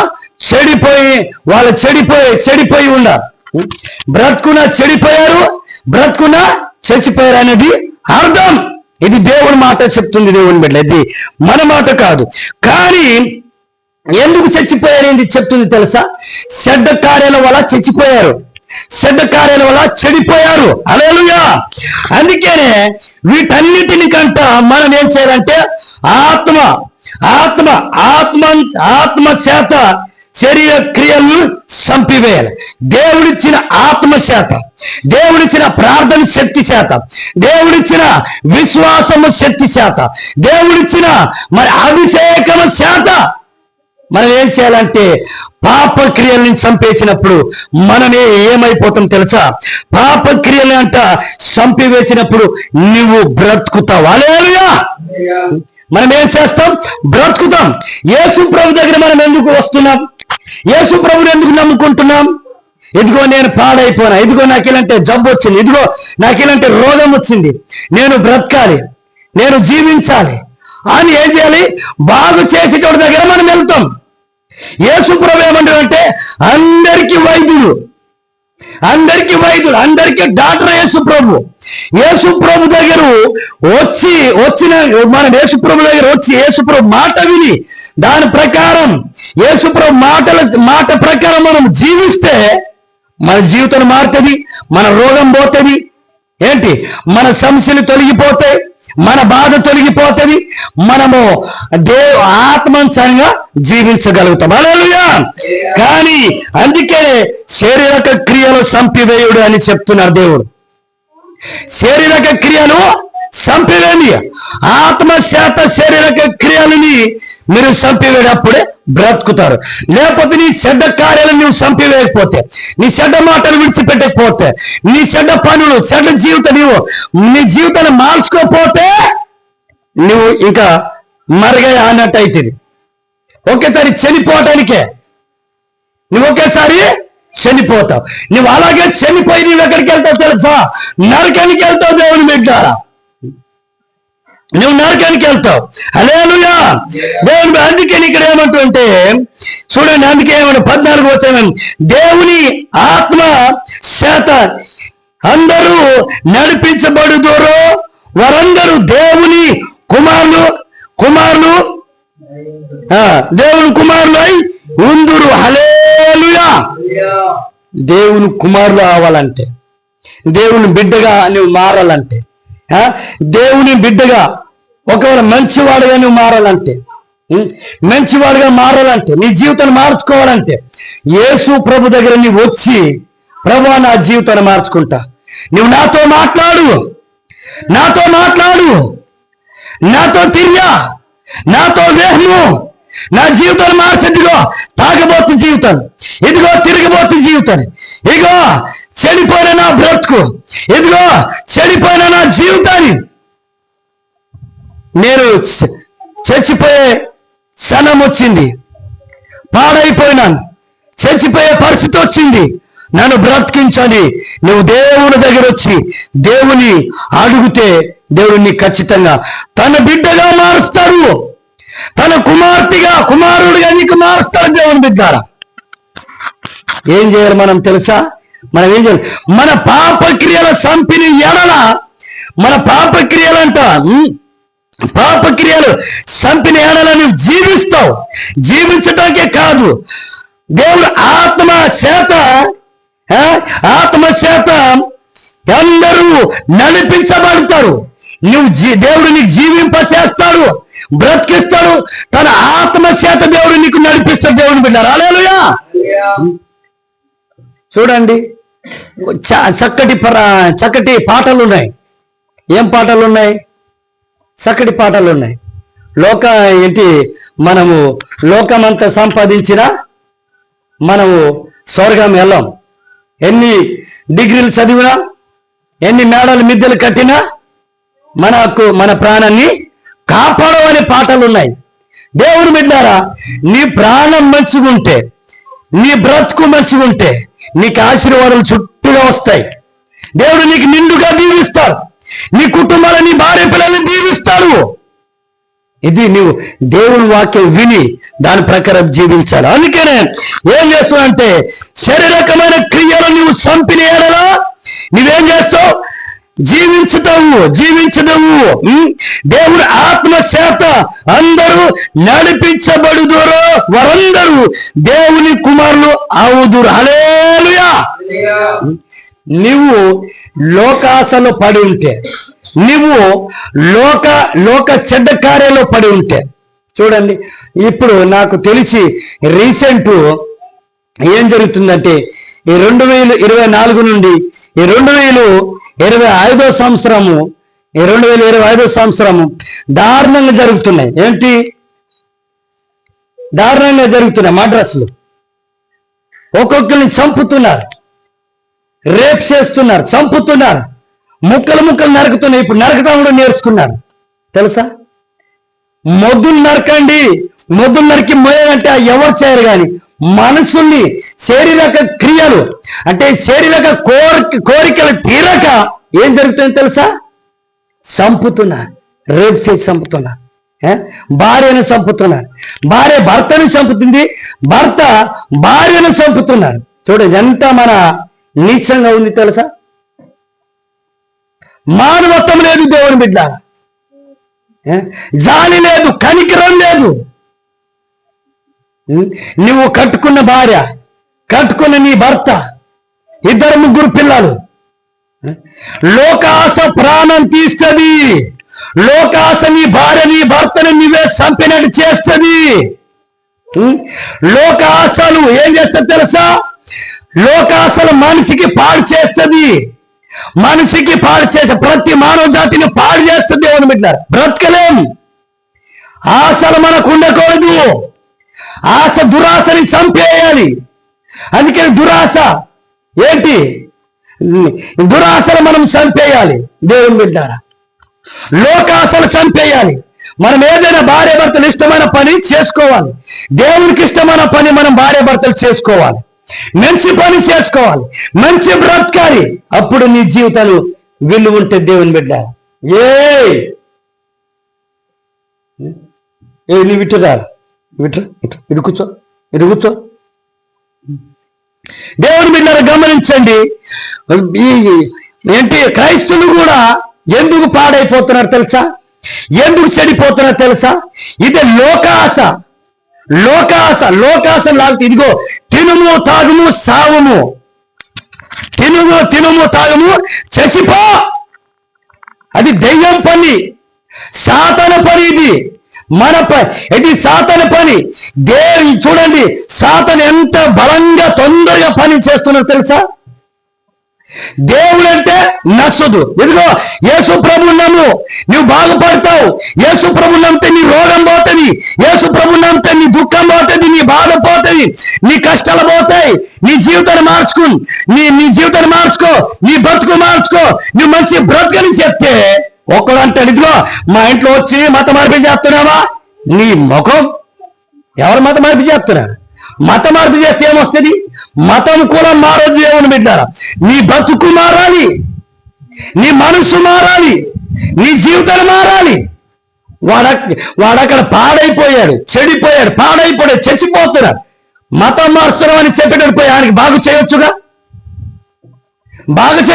చెడిపోయి ఉన్నారు. బ్రతుకున్నా చెడిపోయారు, బ్రతుకున్నా చచ్చిపోయారు అనేది అర్థం. ఇది దేవుని మాట చెప్తుంది. దేవుని బిడ్డ, ఇది మన మాట కాదు. కానీ ఎందుకు చచ్చిపోయారు ఏంటి చెప్తుంది తెలుసా? చెడ్డ కార్యాల వల్ల చచ్చిపోయారు, చెడ్డ కార్యాల వల్ల చెడిపోయారు. హల్లెలూయా. అందుకనే వీటన్నిటిని కంట మనం ఏం చేయాలంటే ఆత్మ చేత శరీర క్రియలను చంపివేయాలి. దేవుడిచ్చిన ఆత్మ చేత, దేవుడిచ్చిన ప్రార్థన శక్తి చేత, దేవుడిచ్చిన విశ్వాసము శక్తి చేత, దేవుడిచ్చిన మరి అభిషేకము చేత మనం ఏం చేయాలంటే పాప క్రియల్ని చంపేసినప్పుడు మనమే ఏమైపోతాం తెలుసా? పాప క్రియల్ని అంట చంపివేసినప్పుడు నువ్వు బ్రతుకుతావు. హల్లెలూయా. మనం ఏం చేస్తాం? బ్రతుకుతాం. యేసు ప్రభు దగ్గర మనం ఎందుకు వస్తున్నాం? యేసు ప్రభుని ఎందుకు నమ్ముకుంటున్నాం? ఇదిగో నేను పాడైపోయినా, ఇదిగో నాకు ఇలాంటి జబ్బు వచ్చింది, ఇదిగో నాకు ఇలాంటి రోగం వచ్చింది, నేను బ్రతకాలి, నేను జీవించాలి అని ఏం చేయాలి? బాగు చేసేటోడి దగ్గర మనం వెళ్తాం. యేసు ప్రభు ఏమంటారంటే అందరికీ వైద్యుడు, అందరికీ డాక్టర్ యేసు ప్రభు. యేసు ప్రభు దగ్గర వచ్చిన మనం యేసు ప్రభు దగ్గర వచ్చి యేసు ప్రభు మాట విని దాని ప్రకారం యేసు ప్రభు మాట ప్రకారం మనం జీవిస్తే మన జీవితం మారుతుంది, మన రోగం పోతుంది, ఏంటి మన సమస్యలు తొలగిపోతాయి, మన బాధ తొలగిపోతుంది, మనము ఆత్మానుసారంగా జీవించగలుగుతాం. హల్లెలూయా. కానీ అందుకే శారీరక క్రియలు చంపివేయుడు అని చెప్తున్నారు దేవుడు. శారీరక క్రియలు చంపివేయండి. ఆత్మశాత శారీరక క్రియలని మీరు చంపివేటప్పుడే బ్రతుకుతారు. లేకపోతే నీ చెడ్డ కార్యాలను నువ్వు చంపివేయకపోతే, నీ చెడ్డ మాటలు విడిచిపెట్టకపోతే, నీ చెడ్డ పనులు చెడ్డ జీవితం నీ జీవితాన్ని మార్చుకోకపోతే నువ్వు ఇంకా మరగా అన్నట్టు అవుతుంది. ఒకేసారి చనిపోవటానికే నువ్వు ఒకేసారి చనిపోతావు. నువ్వు అలాగే చనిపోయి నువ్వు ఎక్కడికి వెళ్తావు తెలుసా? నరకానికి వెళ్తావు. దేవుని బిడ్డలారా, నువ్వు నరకానికి వెళ్తావు. హల్లెలూయా. దేవుని అందుకే ఇక్కడ ఏమంటుంటే చూడండి, అందుకే ఏమంటే 14 వచ్చామని దేవుని ఆత్మ చేత అందరూ నడిపించబడుదురో వారందరూ దేవుని కుమారులు దేవుని కుమారులు అయి ఉందురు. హల్లెలూయా. దేవుని కుమారులు అవ్వాలంటే, దేవుని బిడ్డగా నువ్వు మారాలంటే, దేవుని బిడ్డగా ఒకవేళ మంచివాడుగా నువ్వు మారాలంటే, నీ జీవితాన్ని మార్చుకోవాలంటే యేసు ప్రభు దగ్గర నువ్వు వచ్చి, ప్రభువా నా జీవితాన్ని మార్చుకుంటా, నువ్వు నాతో మాట్లాడు, నాతో తిరిగా, నాతో వేహము, నా జీవితాన్ని మార్చదిగో తాగబోతు జీవితాన్ని, ఇదిగో తిరగబోతు జీవితాన్ని, ఇదిగో చెడిపోయిన నా బ్రతుకు, ఇదిగో చెడిపోయిన నా జీవితాన్ని, నేను చచ్చిపోయే క్షణం వచ్చింది, పాడైపోయినాను, చచ్చిపోయే పరిస్థితి వచ్చింది, నన్ను బ్రతికించని నువ్వు దేవుని దగ్గర వచ్చి దేవుని అడిగితే దేవుడిని ఖచ్చితంగా తన బిడ్డగా మారుస్తాడు, తన కుమారుడిగా నీకు మారుస్తాడు. దేవుని బిడ్డారా, ఏం చేయాలి మనం తెలుసా? మనం ఏం చేయాలి? మన పాపక్రియల చంపిన ఎడల, మన పాపక్రియలంట పాపక్రియలు చంపిన ఎడల నువ్వు జీవిస్తావు. జీవించటానికే కాదు, దేవుడు ఆత్మ చేత అందరూ నడిపించబడతారు. దేవుడు నీకు జీవింప చేస్తాడు, బ్రతికిస్తాడు. తన ఆత్మ చేత దేవుడు నీకు నడిపిస్తాడు. దేవుని బిడ్డారు, హల్లెలూయా. చూడండి, చక్కటి పాటలు ఉన్నాయి. ఏం పాటలు ఉన్నాయి? చక్కటి పాటలు ఉన్నాయి. మనము లోకమంతా సంపాదించినా మనము స్వర్గం వెళ్ళాం. ఎన్ని డిగ్రీలు చదివినా, ఎన్ని మేడలు మిద్దెలు కట్టినా మన ప్రాణాన్ని కాపాడవనే పాటలు ఉన్నాయి. దేవుని బిడ్డారా, నీ ప్రాణం మంచిగుంటే, నీ బ్రతుకు మంచిగుంటే నీకు ఆశీర్వాదాలు చుట్టూగా వస్తాయి. దేవుడు నీకు నిండుగా దీవిస్తాడు, నీ కుటుంబాలను, నీ భార్య పిల్లల్ని దీవిస్తాడు. ఇది నువ్వు దేవుని వాక్యం విని దాని ప్రకారం జీవించాలి. అందుకనే ఏం చేస్తావంటే శారీరకమైన క్రియలు నువ్వు చంపిన ఎడల నువ్వేం చేస్తావు? జీవించదవు. దేవుడు ఆత్మ చేత అందరూ నడిపించబడుదురో వారందరూ దేవుని కుమారులు అవుదురు. హల్లెలూయా. నువ్వు లోకాశలో పడి ఉంటే, నువ్వు లోక చెడ్డ కార్యాల్లో పడి ఉంటే, చూడండి ఇప్పుడు నాకు తెలిసి రీసెంట్ ఏం జరుగుతుందంటే ఈ 2024 నుండి ఈ 2025 సంవత్సరము దారుణంగా జరుగుతున్నాయి. ఏంటి? దారుణంగా జరుగుతున్నాయి మద్రాసులు. ఒక్కొక్కరిని చంపుతున్నారు, రేప్ చేస్తున్నారు, చంపుతున్నారు, ముక్కలు ముక్కలు నరుకుతున్నాయి. ఇప్పుడు నరకటం కూడా నేర్చుకున్నారు తెలుసా. మొద్దులు నరకండి, మొద్దులు నరికి మోయాలంటే ఎవరు చేయరు. కానీ మనసుల్ని శారీరక క్రియలు అంటే శారీరక కోరికలు తీరక ఏం జరుగుతుందో తెలుసా, చంపుతున్నారు, రేప్ చేసి చంపుతున్నారు. భార్యను చంపుతున్నారు, భార్య భర్తను చంపుతుంది, భర్త భార్యను చంపుతున్నారు. చూడండి ఎంత మన నీచంగా ఉంది తెలుసా. మానవత్వం లేదు దేవుని బిడ్డ, జాలి లేదు, కనికరం లేదు. నువ్వు కట్టుకున్న భార్య, కట్టుకున్న నీ భర్త, 2-3 పిల్లలు, లోకాశ ప్రాణం తీస్తుంది. లోకాశ నీ భార్య నీ భర్తను నీవే చంపినట్టు చేస్తుంది. లోకాశలు ఏం చేస్తుంది తెలుసా, లోకాశలు మనిషికి పాడు చేస్తుంది. మనిషికి పాడు చేసే ప్రతి మానవ జాతిని పాడు చేస్తుంది. దేవుని బిడ్డలారా, బ్రతకలేం. ఆశలు మనకు ఉండకూడదు. ఆశ దురాశని చంపేయాలి. అందుకని దురాశ ఏంటి, దురాశలు మనం చంపేయాలి. దేవుని బిడ్డలారా, లోకాశలు చంపేయాలి. మనం ఏదైనా భార్య భర్తలు ఇష్టమైన పని చేసుకోవాలి. దేవునికి ఇష్టమైన పని మనం భార్య భర్తలు చేసుకోవాలి. మంచి పని చేసుకోవాలి, మంచి బ్రతకాలి. అప్పుడు నీ జీవితాలు విలువ ఉంటే దేవుని బిడ్డ. నీ విట్టురా, ఇటు కూర్చో, ఇటు కూర్చో. దేవుని బిడ్డలు గమనించండి. ఏంటి క్రైస్తవులు కూడా ఎందుకు పాడైపోతున్నారు తెలుసా, ఎందుకు చెడిపోతున్నారు తెలుసా. ఇది లోకాశ. లోకాశ లాగితే ఇదిగో తినుము తాగుము సావుము, తినుము తాగుము చచ్చిపో. అది దెయ్యం పని, సాతాన పని. ఇది మన ఇది సాతాన పని. చూడండి సాతాను ఎంత బలంగా తొందరగా పని చేస్తున్నారు తెలుసా. దేవుడు అంటే నచ్చదు. ఇదిగో యేసు ప్రభువు నమ్ము, నువ్వు బాగుపడతావు. యేసు ప్రభువు నమ్మితే నీ రోగం పోతుంది, యేసు ప్రభువు నమ్మితే నీ దుఃఖం పోతుంది, నీ బాధ పోతుంది, నీ కష్టాలు పోతాయి. నీ జీవితాన్ని మార్చుకో, నీ జీవితాన్ని మార్చుకో, నీ బ్రతుకు మార్చుకో, నువ్వు మంచి బ్రతుకని చెప్తే ఒక్కడు అంటాడు, ఇదిగో మా ఇంట్లో వచ్చి మత మార్పు చేస్తున్నావా. నీ ముఖం, ఎవరు మత మార్పు చేస్తున్నారు? మత మార్పు చేస్తే ఏమొస్తుంది? మతం కూడా మారదు. దేవుని బిడ్డారా, నీ బతుకు మారాలి, నీ మనసు మారాలి, నీ జీవితాలు మారాలి. వాడక్కడ పాడైపోయాడు, చెడిపోయాడు, పాడైపోయాడు, చచ్చిపోతున్నాడు. మతం మారుస్తున్నాం అని చెప్పేటప్పుడు పోయి ఆయనకి బాగు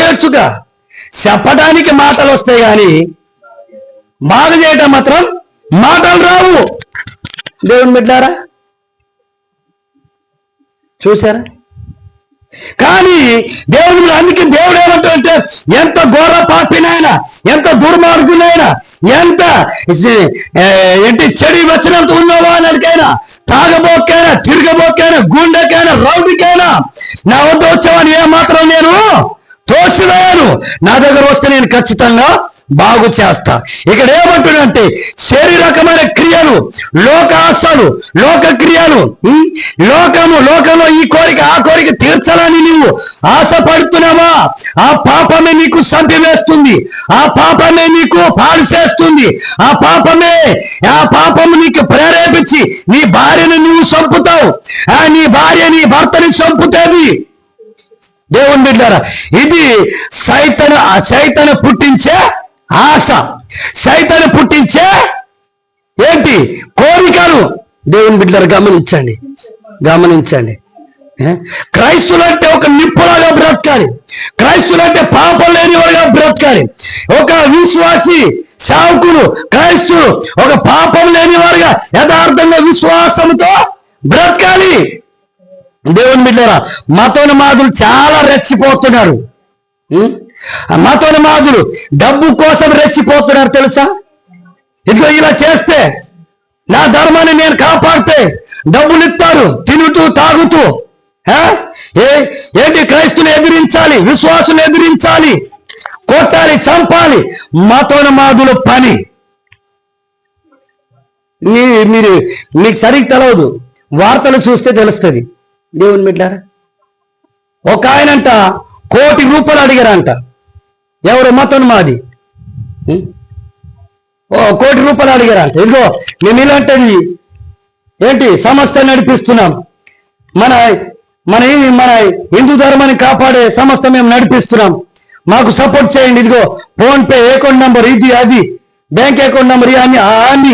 చేయొచ్చుగా. చెప్పడానికి మాటలు వస్తాయి కానీ బాగు చేయటం మాత్రం మాటలు రావు. దేవుని బిడ్డారా చూసారా. కానీ దేవుడు, అందుకే దేవుడు ఏమంటాడంటే ఎంత ఘోర పాపినైనా, ఎంత దుర్మార్గునైనా, ఎంత ఏంటి చెడి వచనంతో ఉన్నవాళ్ళకైనా, తాగబోకైనా, తిరగబోకైనా, గుండెకైనా, రౌడికైనా నా వద్ద వచ్చావని ఏమాత్రం నేను తోసివేయను. నా దగ్గర వస్తే నేను ఖచ్చితంగా బాగు చేస్తా. ఇక్కడ ఏమంటున్నాడంటే శారీరకమైన క్రియలు, లోకాశలు, లోక క్రియలు, లోకంలో ఈ కోరిక ఆ కోరిక తీర్చాలని నువ్వు ఆశపడుతున్నావా, ఆ పాపమే నీకు చంపివేస్తుంది, ఆ పాపమే నీకు పాడు చేస్తుంది, ఆ పాపము నీకు ప్రేరేపించి నీ భార్యను నువ్వు చంపుతావు, నీ భార్య నీ భర్తని చంపుతుంది. దేవుని బిడ్డారా, ఇది సైతాను పుట్టించే ఆశ, సైతాను పుట్టించే ఏంటి కోరికలు. దేవుని బిడ్డలారా గమనించండి. క్రైస్తులంటే ఒక నిప్పులాగా బ్రతకాలి, క్రైస్తులంటే పాపం లేని వాడుగా బ్రతకాలి. ఒక విశ్వాసి సేవకులు క్రైస్తులు ఒక పాపం లేని వారుగా యథార్థంగా విశ్వాసంతో బ్రతకాలి. దేవుని బిడ్డలారా, మతోన్మాదులు చాలా రెచ్చిపోతున్నారు. మతోన్మాదులు డబ్బు కోసం రెచ్చిపోతున్నారు తెలుసా. ఇట్లా ఇలా చేస్తే నా ధర్మాన్ని నేను కాపాడితే డబ్బులు ఇస్తారు, తినుతూ తాగుతూ. ఏంటి క్రైస్తులు ఎదిరించాలి, విశ్వాసులు ఎదిరించాలి, కొట్టాలి, చంపాలి. మతోన్మాదుల పని. మీరు మీకు సరిగ్గా తెలవదు, వార్తలు చూస్తే తెలుస్తుంది. దేవుని బిడ్డారా, ఒక ఆయనంట ₹1,00,00,000 అడిగారంట. ఎవరు? మతోన్మాది. ₹1,00,00,000 అడిగారంట. ఇదిగో మేము ఇలాంటిది ఏంటి సంస్థ నడిపిస్తున్నాం, మన మన మన హిందూ ధర్మాన్ని కాపాడే సంస్థ మేము నడిపిస్తున్నాం, మాకు సపోర్ట్ చేయండి. ఇదిగో ఫోన్ పే అకౌంట్ నంబర్, ఇది అది బ్యాంక్ అకౌంట్ నంబర్, అన్ని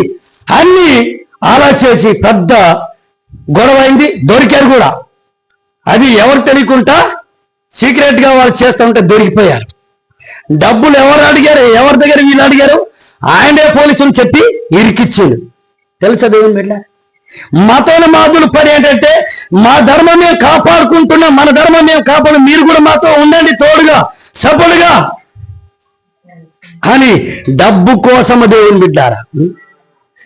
అన్ని అలా చేసి పెద్ద గొడవ అయింది. దొరికారు కూడా. అది ఎవరు తెలియకుండా సీక్రెట్ గా వాళ్ళు చేస్తూ ఉంటే దొరికిపోయారు. డబ్బులు ఎవరు అడిగారు, ఎవరి దగ్గర వీళ్ళు అడిగారు, ఆయనే పోలీసులు చెప్పి ఇరికిచ్చిండు. తెలుసా దేవుని బిడ్డ? మతోన్మాదుల పని ఏంటంటే మా ధర్మం మేము కాపాడుకుంటున్నాం, మన ధర్మం మేము కాపాడు, మీరు కూడా మాతో ఉండండి తోడుగా సపోర్టుగా అని డబ్బు కోసము దేవుని బిడ్డారా.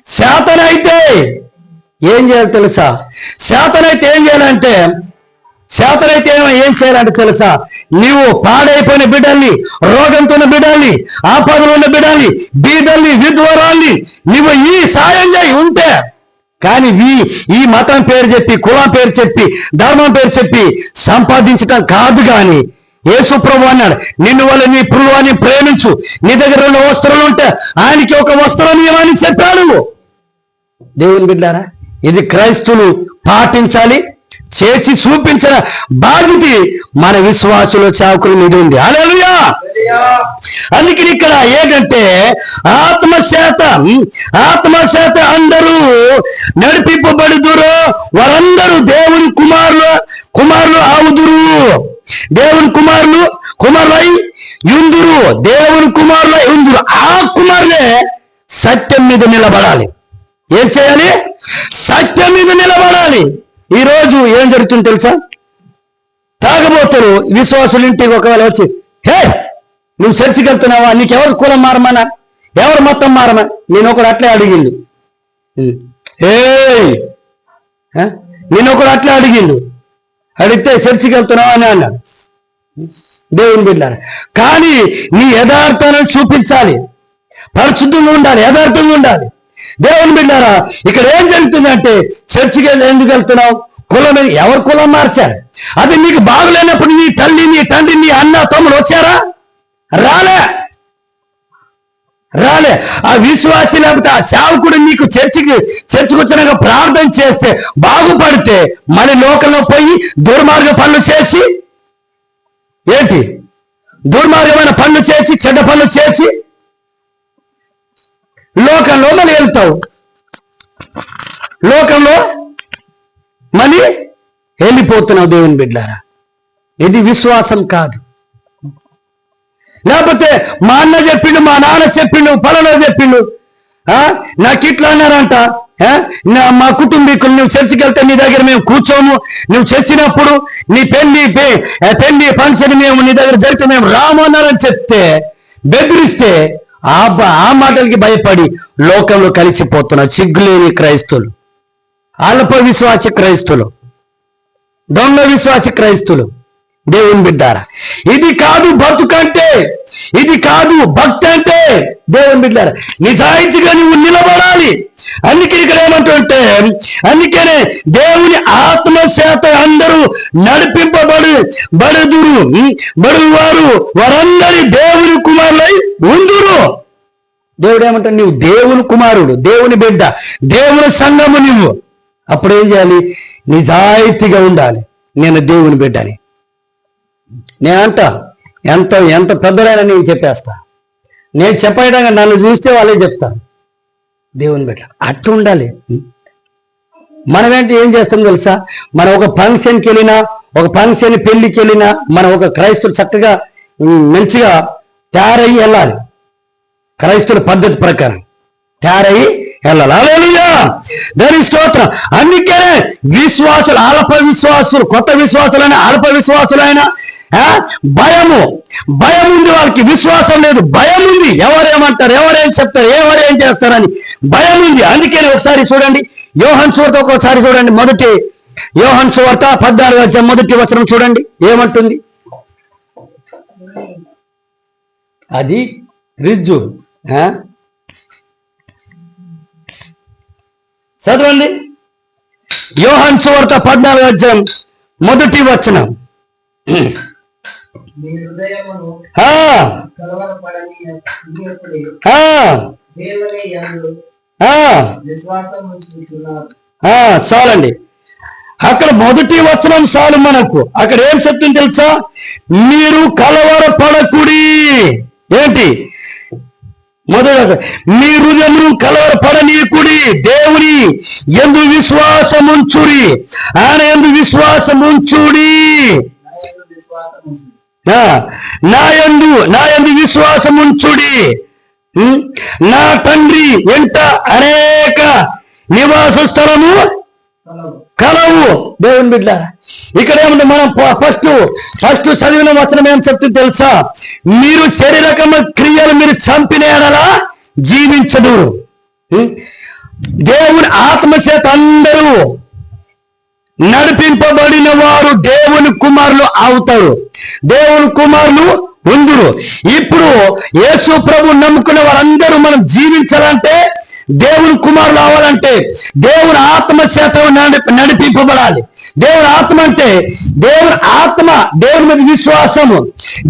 శాతనైతే ఏం చేయాలి తెలుసా? శాతనైతే ఏం చేయాలంటే ఏం చేయాలంటే తెలుసా? నీవు పాడైపోయిన బిడ్డల్ని, రోగంతో ఉన్న బిడ్డల్ని, ఆపదలు ఉన్న బిడ్డల్ని, బీదల్ని, విధ్వరాల్ని నువ్వు ఈ సాయం చేయి ఉంటే. కానీ ఈ మతం పేరు చెప్పి, కులం పేరు చెప్పి, ధర్మం పేరు చెప్పి సంపాదించటం కాదు. కానీ యేసు ప్రభువు అన్నాడు, నిన్ను వల్ల నీ పురువాన్ని ప్రేమించు, నీ దగ్గర 2 వస్త్రాలు ఉంటే ఆయనకి 1 వస్త్రం ఇవ్వమని చెప్పాడు. దేవుని బిడ్డారా, ఇది క్రైస్తువులు పాటించాలి, చేసి చూపించిన బాధ్యత మన విశ్వాసుల చాకుల మీద ఉంది. హల్లెలూయా. అందుకని ఇక్కడ ఏంటంటే ఆత్మచేత అందరూ నడిపింపబడుదురు, వారందరూ దేవుని కుమారులు అవుదురు. దేవుని కుమారులై యుందురు, దేవుని కుమారులై యుందురు. ఆ కుమారులే సత్యం మీద నిలబడాలి. ఏం చేయాలి? సత్యం మీద నిలబడాలి. ఈరోజు ఏం జరుగుతుంది తెలుసా? తాగబోతులు విశ్వాసులు ఇంటికి ఒకవేళ వచ్చి, హే నువ్వు చర్చికి వెళ్తున్నావా, నీకెవరు కులం మారమన్నా, ఎవరు మొత్తం మారమని నేను ఒకడు అట్లే అడిగిండు. నేను ఒకడు అట్లే అడిగితే చర్చికి వెళ్తున్నావా అని అన్నాడు. దేవుని బిడ్డారు, కానీ నీ యథార్థాలను చూపించాలి, పరిశుద్ధంగా ఉండాలి, యథార్థంగా ఉండాలి. దేవుని బిడ్డారా, ఇక్కడ ఏం జరుగుతుందంటే చర్చికి ఎందుకు వెళ్తున్నావు, కులం ఎవరు కులం మార్చారు? అది నీకు బాగులేనప్పుడు నీ తల్లి, నీ తండ్రి, నీ అన్న తమ్ముడు వచ్చారా? రాలే. ఆ విశ్వాసి లేకపోతే ఆ సేవకుడు నీకు చర్చికి వచ్చినాక ప్రార్థన చేస్తే బాగుపడితే మళ్ళీ లోకంలో పోయి దుర్మార్గ పనులు చేసి, ఏంటి దుర్మార్గమైన పనులు చేసి, చెడ్డ పనులు చేసి లోకంలో మళ్ళీ వెళ్తావు, లోకంలో మళ్ళీ వెళ్ళిపోతున్నావు. దేవుని బిడ్డారా, ఇది విశ్వాసం కాదు. లేకపోతే మా అన్న చెప్పిండు, మా నాన్న చెప్పిండు, పలానా చెప్పిండు, నాకు ఇట్లా అన్నారంట, మా కుటుంబీకులు నువ్వు చర్చికి వెళ్తే నీ దగ్గర మేము కూర్చోము, నువ్వు చర్చినప్పుడు నీ పెళ్లి ఫంక్షన్ మేము నీ దగ్గర జరిగితే మేము రాము అన్నారని చెప్తే, బెదిరిస్తే ఆ మాటలకి భయపడి లోకంలో కలిసిపోతున్నారు సిగ్గులేని క్రైస్తువులు, అల్ప విశ్వాస క్రైస్తువులు, దొంగ విశ్వాస క్రైస్తువులు. దేవుని బిడ్డారా, ఇది కాదు బతుకంటే, ఇది కాదు భక్తి అంటే. దేవుని బిడ్డారా, నిజాయితీగా నువ్వు నిలబడాలి. అందుకే ఇక్కడ ఏమంటుంటే, అందుకనే దేవుని ఆత్మచేత అందరూ బడువారు వారందరి దేవుని కుమారులై ఉందురు. దేవుడు ఏమంటాడు? నువ్వు దేవుని కుమారుడు, దేవుని బిడ్డ, దేవుని సంఘము నువ్వు. అప్పుడు ఏం చేయాలి? నిజాయితీగా ఉండాలి. నేను దేవుని బిడ్డని నేనంట, ఎంత పెద్దలైనా నేను చెప్పేస్తా. నేను చెప్పేయడంగా నన్ను చూస్తే వాళ్ళే చెప్తాను. దేవుని బిడ్డ అట్లా ఉండాలి. మనమేంటి ఏం చేస్తాం తెలుసా? మనం ఒక ఫంక్షన్కి వెళ్ళినా, ఒక ఫంక్షన్ పెళ్లికి వెళ్ళినా, మనం ఒక క్రైస్తవుడు చక్కగా మంచిగా తయారయ్యి వెళ్ళాలి. క్రైస్తవుల పద్ధతి ప్రకారం తయారయ్యి వెళ్ళాలి. హల్లెలూయా, దేవుని స్తోత్రం. అందుకనే విశ్వాసులు, అల్ప విశ్వాసులు, కొత్త విశ్వాసులైనా అల్ప విశ్వాసులైనా భయం ఉంది. వాళ్ళకి విశ్వాసం లేదు, భయం ఉంది. ఎవరేమంటారు, ఎవరేం చెప్తారు, ఎవరేం చేస్తారని భయం ఉంది. అందుకని ఒకసారి చూడండి, యోహాను సువార్త ఒకసారి చూడండి. మొదటి యోహాను సువార్త 14వ అధ్యాయం మొదటి వచనం చూడండి, ఏమంటుంది? అది రిజ్జు చదవండి. యోహాను సువార్త 14వ అధ్యాయం 1వ వచనం. మీ హృదయమును ఆ, కలవరపడనీయకుడి, ఆ, దేవుని యందు ఆ, విశ్వాసం ఉంచుతున్నారు. చాలండి. అక్కడ 1వ వచనం చాలు మనకు. అక్కడ ఏం చెప్తుంది తెలుసా? మీరు కలవరపడకుడి. ఏంటి? మొదటి మీ హృదయమును కలవరపడనీయకుడి, దేవుని యందు విశ్వాసముంచుడి, ఆయన యందు విశ్వాసముంచుడి. నా యందు విశ్వాసముంచుడి. నా తండ్రి వెంట అనేక నివాస స్థలము కలవు. దేవుని బిడ్డలారా, ఇక్కడ ఏమంటే మనం ఫస్ట్ చదివిన వచనం ఏం చెప్తుంది తెలుసా? మీరు శరీరకమ క్రియలు మీరు చంపిన ఎడలా జీవించదు. దేవుని ఆత్మచేత అందరూ నడిపింపబడిన వారు దేవుని కుమారులు అవుతారు, దేవుని కుమారులు ఉందురు. ఇప్పుడు యేసు ప్రభు నమ్ముకున్న వారందరూ మనం జీవించాలంటే, దేవుని కుమారులు అవ్వాలంటే దేవుని ఆత్మ చేత నడిపింపబడాలి. దేవుని ఆత్మ అంటే దేవుని ఆత్మ, దేవుని మీద విశ్వాసము,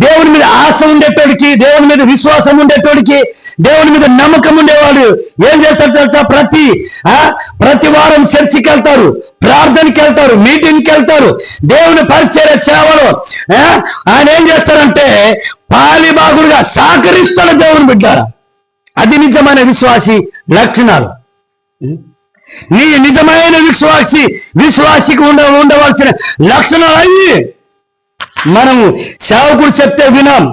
దేవుని మీద ఆశ ఉండేటోడికి, దేవుని మీద విశ్వాసం ఉండేటోడికి, దేవుని మీద నమ్మకం ఉండేవాడు ఏం చేస్తారు తెలుసా? ప్రతి వారం చర్చికి వెళ్తారు, ప్రార్థనకి వెళ్తారు, మీటింగ్కి వెళ్తారు, దేవుని పరిచర్య సేవలు ఆయన ఏం చేస్తారంటే పాలిబాగుడుగా సహకరిస్తాడు దేవుని బిడ్డారా. అది నిజమైన విశ్వాసి లక్షణాలు. నీ నిజమైన విశ్వాసికి ఉండవలసిన లక్షణాలు అయ్యి మనము సేవకుడు చెప్తే వినాం,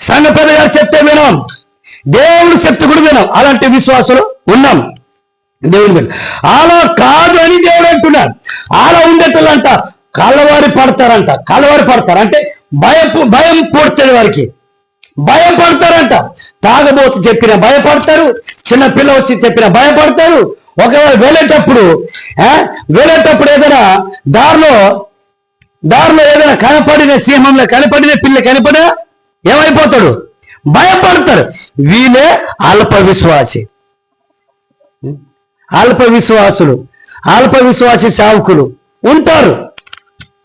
సంఘ పెద్ద గారు చెప్తే వినాం, దేవుడు చెప్తే కూడా వినాం. అలాంటి విశ్వాసులు ఉన్నాం దేవుని మీద. అలా కాదు అని దేవుడు అంటున్నాడు. అలా ఉండేటోళ్ళంట కలవారి పడతారు అంటే భయం పుడుతుంది వారికి, భయం పడతారంట. తాగబోతు చెప్పిన భయపడతారు, చిన్న పిల్ల వచ్చి చెప్పిన భయపడతారు. ఒకవేళ వెళ్ళేటప్పుడు ఏదైనా దారిలో ఏదైనా కనపడిన సింహంలో కనపడిన పిల్ల కనపడినా ఏమైపోతాడు? భయపడతారు. వీళ్ళే అల్ప విశ్వాసి సేవకులు ఉంటారు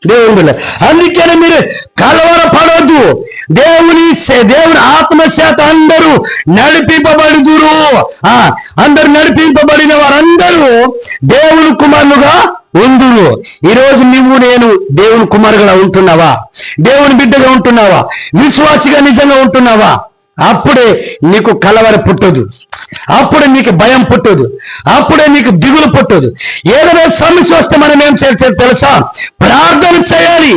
దేవుని బిడ్డ. అందుకని మీరు కలవరపడొద్దు. దేవుని ఆత్మచేత అందరూ నడిపింపబడుదురు. అందరూ నడిపింపబడిన వారందరూ దేవుని కుమారులుగా ఉందురు. ఈరోజు నువ్వు నేను దేవుని కుమారుగా ఉంటున్నావా? దేవుని బిడ్డగా ఉంటున్నావా? విశ్వాసిగా నిజంగా ఉంటున్నావా? అప్పుడే నీకు కలవర పుట్టదు, అప్పుడే నీకు భయం పుట్టదు, అప్పుడే నీకు దిగులు పుట్టదు. ఏదైనా సమస్య వస్తే మనం ఏం చేయాలి తెలుసా? ప్రార్థన చేయాలి.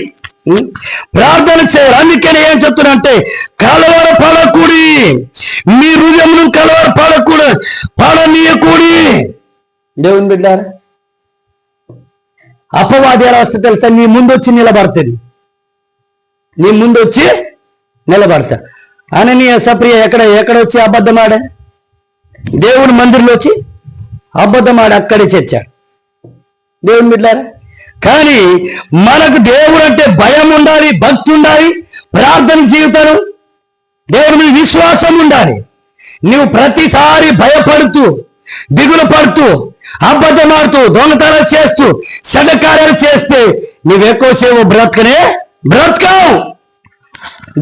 అందుకని ఏం చెప్తున్నా కలవర పడకూడి, మీ హృదయమును కలవర పడనీయకూడి. దేవుని బిడ్డారా, అపవాది ఎలా వస్తే తెలుసా? నీ ముందు వచ్చి నిలబడతా. అననీయ సప్రియ ఎక్కడ వచ్చి అబద్ధమాడా? దేవుని మందిరంలో వచ్చి అబద్ధమాడి అక్కడే చచ్చాడు. దేవుని బిడ్డారా, కానీ మనకు దేవుడు అంటే భయం ఉండాలి, భక్తి ఉండాలి, ప్రార్థన జీవితం, దేవుని మీద విశ్వాసం ఉండాలి. నువ్వు ప్రతిసారి భయపడుతూ, దిగులు పడుతూ, అబద్ధమాడుతూ, దొంగతనాలు చేస్తూ, చెడ్డ కార్యాలు చేస్తే నువ్వు ఎక్కువసేపు బ్రతకవు.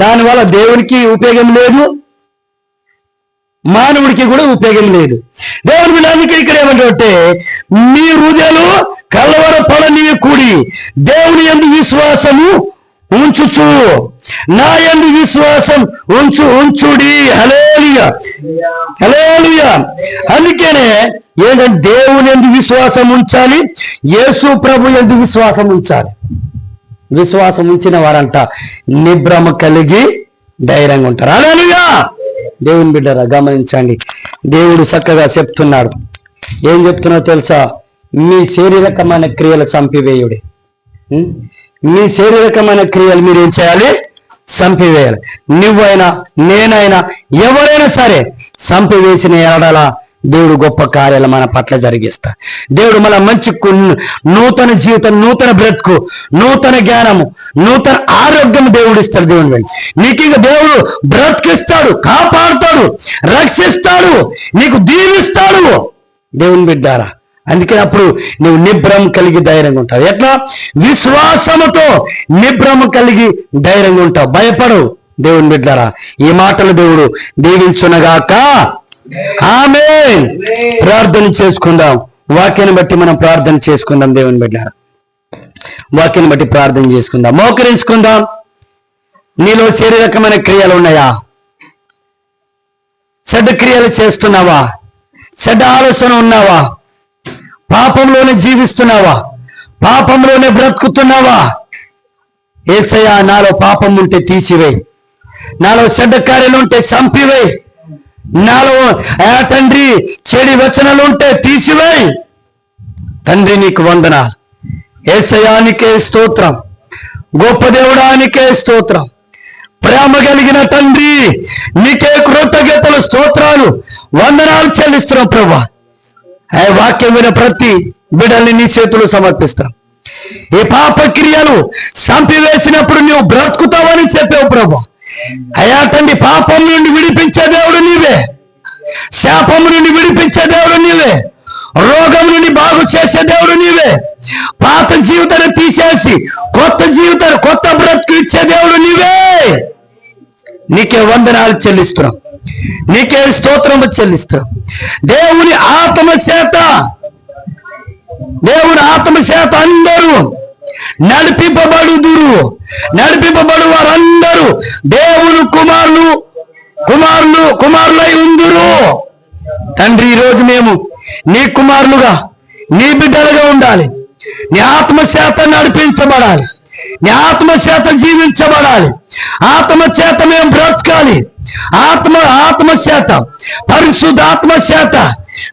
దానివల్ల దేవునికి ఉపయోగం లేదు, మానవుడికి కూడా ఉపయోగం లేదు. దేవుని బిడ్డలకి ఇక్కడ ఏమంటే మీ హృదయాలు కలవరపడనీయకూడి, దేవుని యందు విశ్వాసము ఉంచుచు, నా యందు విశ్వాసం ఉంచుడి. హల్లెలూయా. అందుకనే ఏంటంటే దేవుని యందు విశ్వాసం ఉంచాలి, యేసు ప్రభు యందు విశ్వాసం ఉంచాలి. విశ్వాసం ఉంచిన వారంట నిబ్రమ కలిగి ధైర్యంగా ఉంటారు. హల్లెలూయా. దేవుని బిడ్డరా గమనించండి, దేవుడు చక్కగా చెప్తున్నాడు. ఏం చెప్తున్నావు తెలుసా? మీ శారీరకమైన క్రియలు చంపివేయుడి. మీ శారీరకమైన క్రియలు మీరేం చేయాలి? చంపివేయాలి. నువ్వైనా నేనైనా ఎవరైనా సరే చంపివేసిన ఎడల దేవుడు గొప్ప కార్యాలు మన పట్ల జరిగిస్తా. దేవుడు మన మంచి నూతన జీవితం, నూతన బ్రతుకు, నూతన జ్ఞానము, నూతన ఆరోగ్యం దేవుడు ఇస్తాడు. దేవుని నీకు ఇంకా దేవుడు బ్రతికిస్తాడు, కాపాడుతాడు, రక్షిస్తాడు, నీకు దీవిస్తాడు. దేవుని బిడ్డారా, అందుకని అప్పుడు నువ్వు నిబ్రం కలిగి ధైర్యంగా ఉంటావు. ఎట్లా? విశ్వాసముతో నిబ్రం కలిగి ధైర్యంగా ఉంటావు, భయపడవు. దేవుని బిడ్డలారా, ఈ మాటలు దేవుడు దీవించునగాక. ఆమేన్. ప్రార్థన చేసుకుందాం. వాక్యాన్ని బట్టి మనం ప్రార్థన చేసుకుందాం. దేవుని బిడ్డలారా, వాక్యాన్ని బట్టి ప్రార్థన చేసుకుందాం. మోకరించుకుందాం. నీలో శారీరకమైన క్రియలు ఉన్నాయా? చెడ్డ క్రియలు చేస్తున్నావా? చెడ్డ ఆలోచన ఉన్నావా? పాపంలోనే జీవిస్తున్నావా? పాపంలోనే బ్రతుకుతున్నావా? యేసయ్యా, నాలో పాపం ఉంటే తీసివేయి, నాలో చెడ్డ కార్యాలు ఉంటే చంపివేయి, నాలో తండ్రి చెడు వచనాలు ఉంటే తీసివేయి. తండ్రి నీకు వందనాలు. యేసయ్యానికే స్తోత్రం. గొప్ప దేవుడానికే స్తోత్రం. ప్రేమ కలిగిన తండ్రి నీకే కృతజ్ఞతలు, స్తోత్రాలు, వందనాలు చెల్లిస్తున్నాం ప్రభా. వాక్యం విన ప్రతి బిడ్డల్ని నీ చేతులు సమర్పిస్తాం. ఈ పాప క్రియలు చంపివేసినప్పుడు నువ్వు బ్రతుకుతావని చెప్పావు ప్రభా. అయ్యా తండ్రి, పాపం నుండి విడిపించే దేవుడు నీవే, శాపం నుండి విడిపించే దేవుడు నీవే, రోగం నుండి బాగు చేసే దేవుడు నీవే, పాత జీవితాన్ని తీసేసి కొత్త జీవితాన్ని, కొత్త బ్రతుకు ఇచ్చే దేవుడు నీవే. నీకే వందనాలు చెల్లిస్తున్నాం, నీకే స్తోత్రము చెల్లిస్తున్నాం. దేవుని ఆత్మ చేత అందరూ నడిపింపబడుదురు. నడిపింపబడు వారందరూ దేవుని కుమారులై ఉందురు. తండ్రి, ఈరోజు మేము నీ కుమారులుగా, నీ బిడ్డలుగా ఉండాలి. నీ ఆత్మచేత నడిపించబడాలి, నీ ఆత్మచేత జీవించబడాలి, ఆత్మచేత మేము బ్రతకాలి. ఆత్మచేత, పరిశుద్ధాత్మ చేత,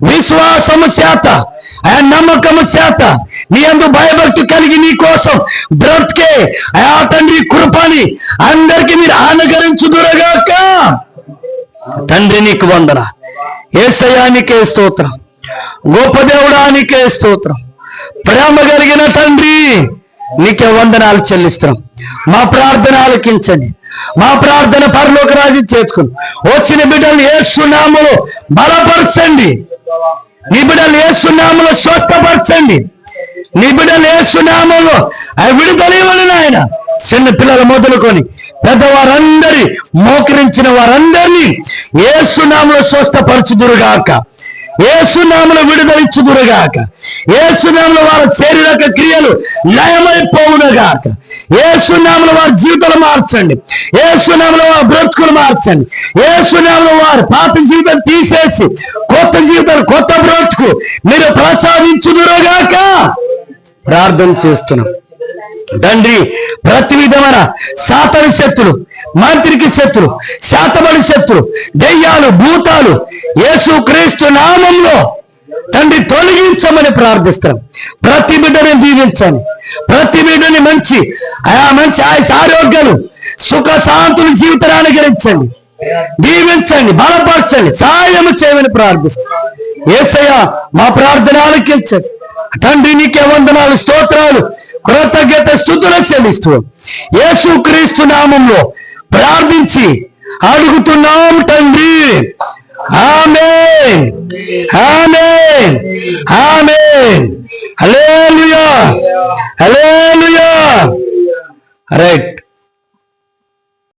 విశ్వాసము చేత, నమ్మకము చేత, నీ యందు భయభక్తి కలిగి నీ కోసం బ్రతికే తండ్రి కృపని అందరికీ మీరు అనుగ్రహించుదురుగాక. తండ్రి నీకు వందన. యేసయ్యానికే స్తోత్రం. గొప్ప దేవుడానికే స్తోత్రం. ప్రేమ కలిగిన తండ్రి నీకే వందనాలు చెల్లిస్తున్నాం. మా ప్రార్థన ఆలకించండి. మా ప్రార్థన పరలోక రాజ్యం చేర్చుకుని వచ్చిన బిడ్డలు యేసు నామములో బలపరచండి. నీ బిడ్డలు యేసు నామములో స్వస్థపరచండి. నీ బిడ్డలు యేసు నామములో విడుదల ఇవ్వండి ఆయన. చిన్న పిల్లలు మొదలుకొని పెద్దవారందరి, మోకరించిన వారందరినీ యేసు నామములో స్వస్థపరచుదురుగాక, యేసు నామములో విడుదలిచ్చుదురుగాక, యేసు నామములో వారి శారీరక క్రియలు లయమైపోవునుగాక, యేసు నామములో వారి జీవితాలు మార్చండి, యేసు నామములో వారి బ్రతుకులు మార్చండి, యేసు నామములో వారి పాత జీవితం తీసేసి కొత్త జీవితాలు, కొత్త బ్రతుకు మీరు ప్రసాదించుదురుగాక ప్రార్థన చేస్తున్నాం. తండ్రి, ప్రతి విధమైన సాతాను శక్తులు, మాంత్రిక శక్తులు, శాతబడి శక్తులు, దెయ్యాలు, భూతాలు యేసుక్రీస్తు నామంలో తండ్రి తొలగించమని ప్రార్థిస్తాం. ప్రతి బిడ్డని దీవించండి. ప్రతి బిడ్డని మంచి ఆరోగ్యాలు, సుఖ శాంతులు జీవితాన్ని అనుగ్రహించండి, దీవించండి, బలపరచండి, సహాయం చేయమని ప్రార్థిస్తాం. యేసయ్య, మా ప్రార్థన ఆలకించండి. తండ్రి నీకే వందనాలు, స్తోత్రాలు, కృతజ్ఞత స్తుతులు చెల్లిస్తూ యేసుక్రీస్తు నామంలో ప్రార్థించి అడుగుతున్నాం తండ్రి. ఆమేన్, ఆమేన్, ఆమేన్. హల్లెలూయా, హల్లెలూయా. రైట్.